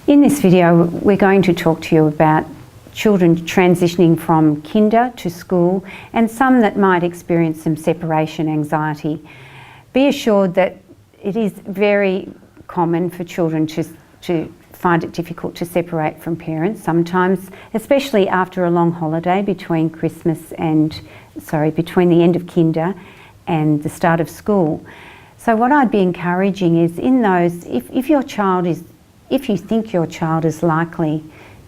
In this video, we're going to talk to you about children transitioning from kinder to school and some that might experience some separation anxiety. Be assured that it is very common for children to find it difficult to separate from parents sometimes, especially after a long holiday between between the end of kinder and the start of school. So what I'd be encouraging is in those, if you think your child is likely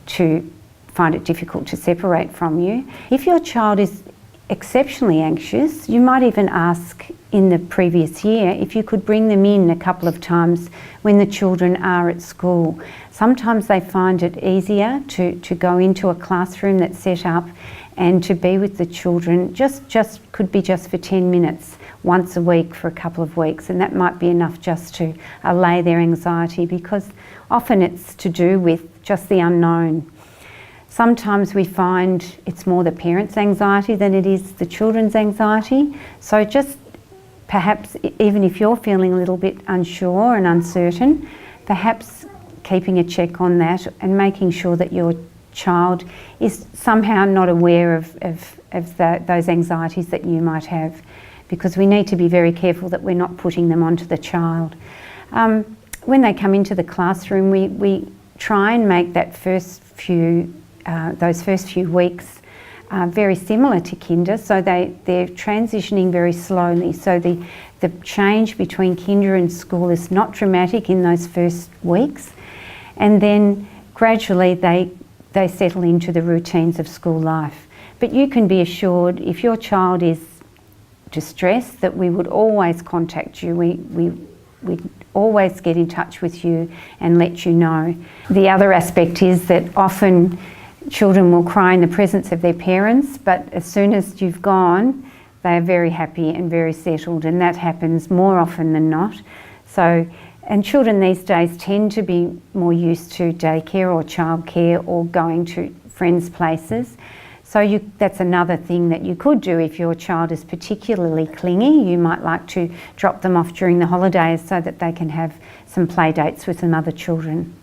to find it difficult to separate from you, if your child is exceptionally anxious, you might even ask in the previous year if you could bring them in a couple of times when the children are at school. Sometimes they find it easier to go into a classroom that's set up and to be with the children, could be just for 10 minutes once a week for a couple of weeks, and that might be enough just to allay their anxiety, because often it's to do with just the unknown. Sometimes we find it's more the parents' anxiety than it is the children's anxiety. So just perhaps, even if you're feeling a little bit unsure and uncertain, perhaps keeping a check on that and making sure that your child is somehow not aware of those anxieties that you might have, because we need to be very careful that we're not putting them onto the child. When they come into the classroom, we try and make that those first few weeks very similar to kinder, so they're transitioning very slowly. So the change between kinder and school is not dramatic in those first weeks, and then gradually they settle into the routines of school life. But you can be assured, if your child is distressed, that we would always contact you. We'd always get in touch with you and let you know. The other aspect is that often children will cry in the presence of their parents, but as soon as you've gone, they are very happy and very settled, and that happens more often than not. And children these days tend to be more used to daycare or childcare or going to friends' places. So that's another thing that you could do if your child is particularly clingy. You might like to drop them off during the holidays so that they can have some play dates with some other children.